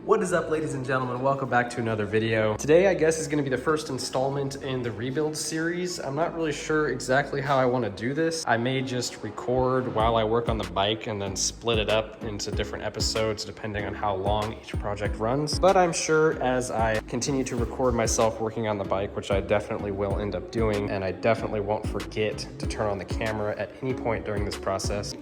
What is up, ladies and gentlemen? Welcome back to another video. Today, I guess, is going to be the first installment in the rebuild series. I'm not really sure exactly how I want to do this. I may just record while I work on the bike and then split it up into different episodes depending on how long each project runs. But I'm sure as I continue to record myself working on the bike, which I definitely will end up doing, and I definitely won't forget to turn on the camera at any point during this process.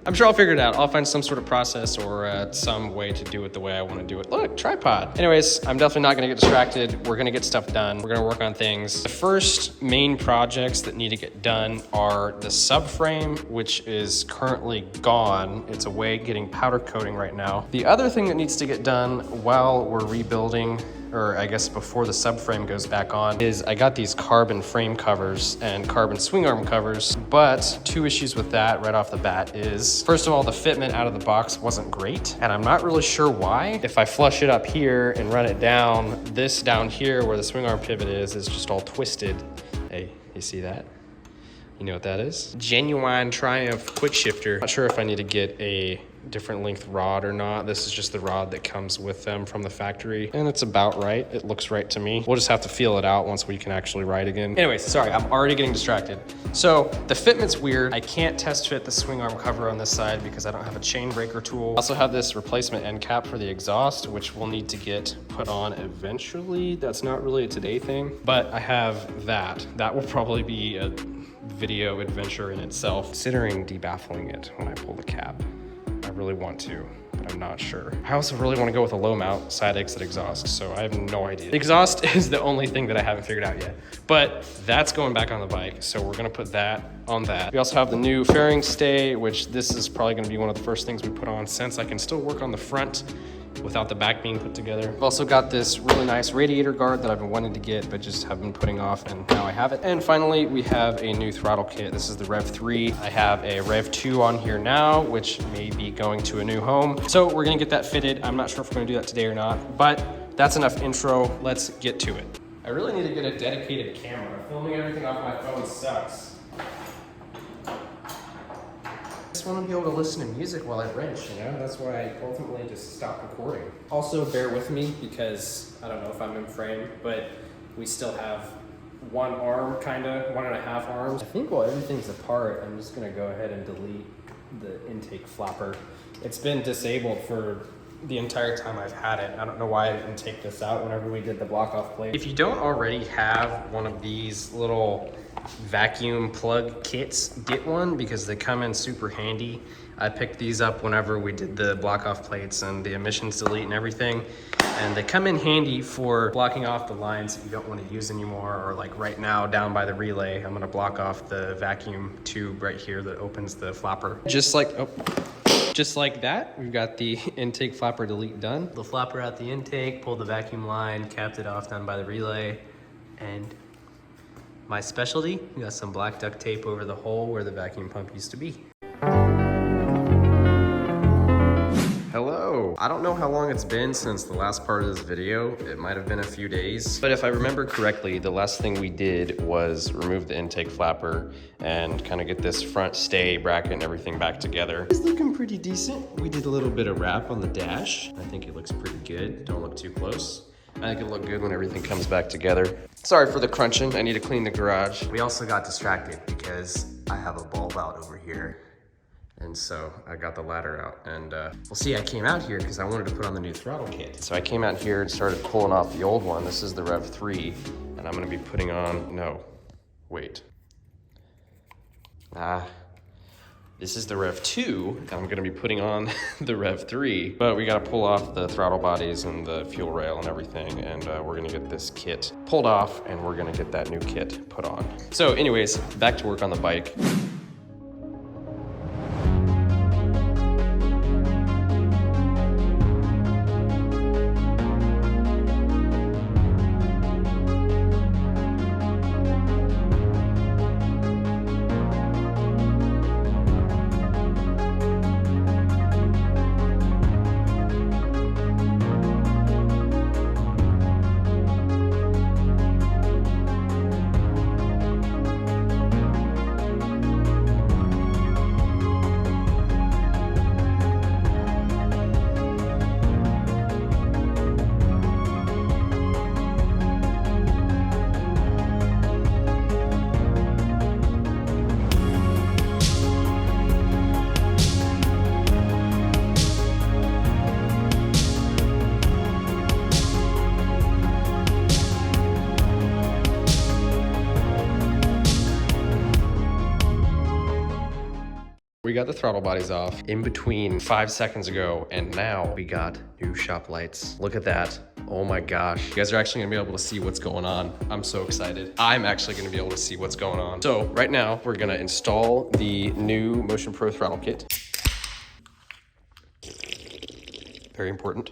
I'm sure I'll figure it out. I'll find some sort of process or some way to do it the way I want to do it. Look, tripod. Anyways, I'm definitely not going to get distracted. We're going to get stuff done. We're going to work on things. The first main projects that need to get done are the subframe, which is currently gone. It's away getting powder coating right now. The other thing that needs to get done while we're rebuilding, or I guess before the subframe goes back on, is I got these carbon frame covers and carbon swing arm covers, but two issues with that right off the bat is, first of all, the fitment out of the box wasn't great, and I'm not really sure why. If I flush it up here and run it down, this down here where the swing arm pivot is just all twisted. Hey, you see that? You know what that is? Genuine Triumph quick shifter. Not sure if I need to get a different length rod or not. This is just the rod that comes with them from the factory, and it's about right. It looks right to me. We'll just have to feel it out once we can actually ride again. Anyways, sorry, I'm already getting distracted. So the fitment's weird. I can't test fit the swing arm cover on this side because I don't have a chain breaker tool. I also have this replacement end cap for the exhaust, which we'll need to get put on eventually. That's not really a today thing, but I have that. That will probably be a video adventure in itself. Considering debaffling it when I pull the cap. I really want to, but I'm not sure. I also really want to go with a low mount side exit exhaust, so I have no idea. The exhaust is the only thing that I haven't figured out yet, but that's going back on the bike, so we're gonna put that on that. We also have the new fairing stay, which this is probably gonna be one of the first things we put on since I can still work on the front without the back being put together. I've also got this really nice radiator guard that I've been wanting to get, but just have been putting off, and now I have it. And finally, we have a new throttle kit. This is the Rev 3. I have a Rev 2 on here now, which may be going to a new home. So we're gonna get that fitted. I'm not sure if we're gonna do that today or not, but that's enough intro. Let's get to it. I really need to get a dedicated camera. Filming everything off my phone sucks. I just want to be able to listen to music while I wrench, you know? That's why I ultimately just stopped recording. Also, bear with me because I don't know if I'm in frame, but we still have one arm, kinda, 1.5 arms. I think while everything's apart, I'm just gonna go ahead and delete the intake flapper. It's been disabled for the entire time I've had it. I don't know why I didn't take this out whenever we did the block off plate. If you don't already have one of these little vacuum plug kits, get one because they come in super handy. I picked these up whenever we did the block off plates and the emissions delete and everything, and they come in handy for blocking off the lines that you don't want to use anymore, or like right now down by the relay, I'm going to block off the vacuum tube right here that opens the flapper. Just like that, we've got the intake flapper delete done. The flapper out the intake, pulled the vacuum line, capped it off down by the relay, and my specialty, we got some black duct tape over the hole where the vacuum pump used to be. Hello. I don't know how long it's been since the last part of this video. It might have been a few days, but if I remember correctly, the last thing we did was remove the intake flapper and kind of get this front stay bracket and everything back together. It's looking pretty decent. We did a little bit of wrap on the dash. I think it looks pretty good. Don't look too close. I think it'll look good when everything comes back together. Sorry for the crunching. I need to clean the garage. We also got distracted because I have a bulb out over here. And so I got the ladder out, and well, see, I came out here because I wanted to put on the new throttle kit. So I came out here and started pulling off the old one. This is the Rev 3, and I'm gonna be putting on, no, wait. This is the Rev 2, and I'm gonna be putting on the Rev 3, but we gotta pull off the throttle bodies and the fuel rail and everything, and we're gonna get this kit pulled off, and we're gonna get that new kit put on. So anyways, back to work on the bike. we got the throttle bodies off in between 5 seconds ago, and now we got new shop lights. Look at that. Oh my gosh. You guys are actually gonna be able to see what's going on. I'm so excited. I'm actually gonna be able to see what's going on. So right now, we're gonna install the new Motion Pro throttle kit. Very important.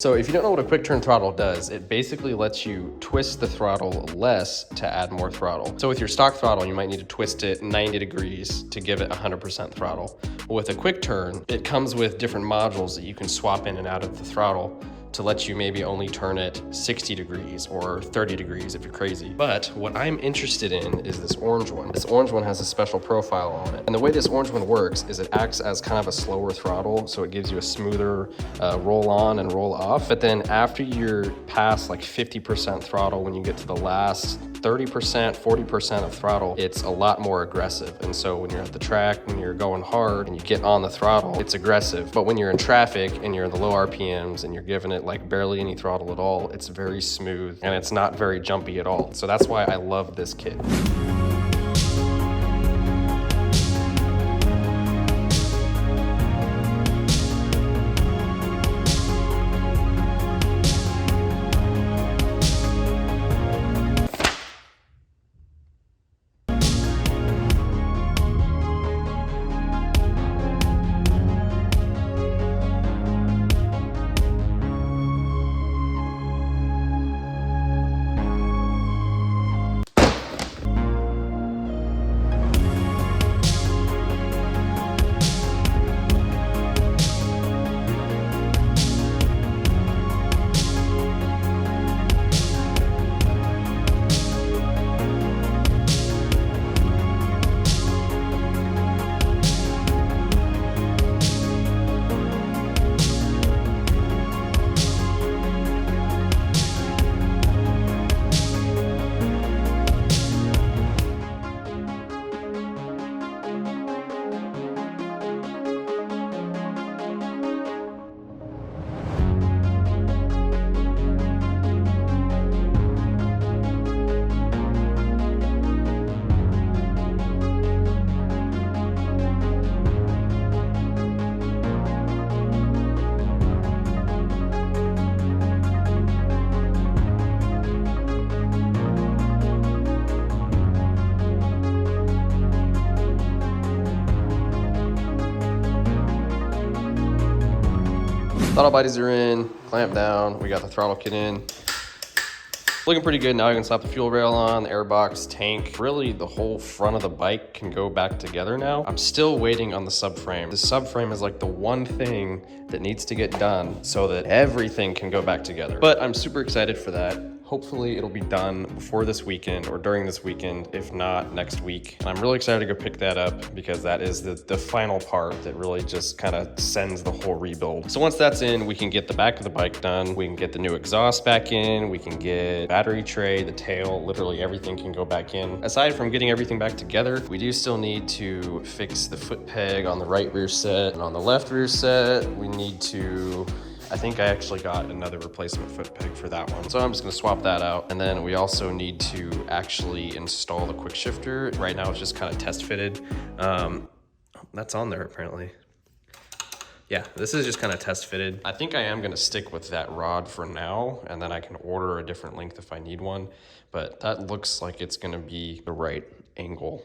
So if you don't know what a quick turn throttle does, it basically lets you twist the throttle less to add more throttle. So with your stock throttle, you might need to twist it 90 degrees to give it 100% throttle. With a quick turn, it comes with different modules that you can swap in and out of the throttle to let you maybe only turn it 60 degrees or 30 degrees if you're crazy. But what I'm interested in is this orange one. This orange one has a special profile on it. And the way this orange one works is it acts as kind of a slower throttle, so it gives you a smoother roll on and roll off. But then after you're past like 50% throttle, when you get to the last 30%, 40% of throttle, it's a lot more aggressive. And so when you're at the track, when you're going hard and you get on the throttle, it's aggressive. But when you're in traffic and you're in the low RPMs and you're giving it like barely any throttle at all, it's very smooth and it's not very jumpy at all. So that's why I love this kit. Throttle bodies are in, clamp down, we got the throttle kit in. Looking pretty good. Now I can slap the fuel rail on, the airbox, tank. Really, the whole front of the bike can go back together now. I'm still waiting on the subframe. The subframe is like the one thing that needs to get done so that everything can go back together. But I'm super excited for that. Hopefully it'll be done before this weekend or during this weekend, if not next week. And I'm really excited to go pick that up because that is the final part that really just kind of sends the whole rebuild. So once that's in, we can get the back of the bike done. We can get the new exhaust back in. We can get battery tray, the tail, literally everything can go back in. Aside from getting everything back together, we do still need to fix the foot peg on the right rear set and on the left rear set. We need to, I think I actually got another replacement foot peg for that one. So I'm just gonna swap that out. And then we also need to actually install the quick shifter. Right now it's just kind of test fitted. That's on there apparently. Yeah, this is just kind of test fitted. I think I am gonna stick with that rod for now, and then I can order a different length if I need one. But that looks like it's gonna be the right angle.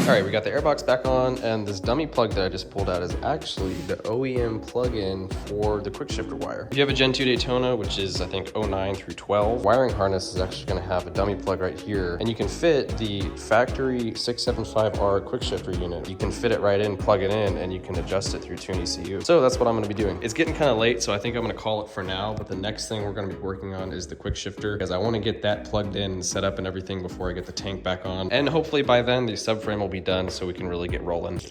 All right, we got the airbox back on, and this dummy plug that I just pulled out is actually the OEM plug-in for the QUICKSHIFTER wire. If you have a Gen 2 Daytona, which is I think 09 through 12, wiring harness is actually gonna have a dummy plug right here, and you can fit the factory 675R QUICKSHIFTER unit. You can fit it right in, plug it in, and you can adjust it through Tune ECU. So that's what I'm gonna be doing. It's getting kind of late, so I think I'm gonna call it for now, but the next thing we're gonna be working on is the QUICKSHIFTER, because I wanna get that plugged in and set up and everything before I get the tank back on. And hopefully by then the subframe will be done so we can really get rolling.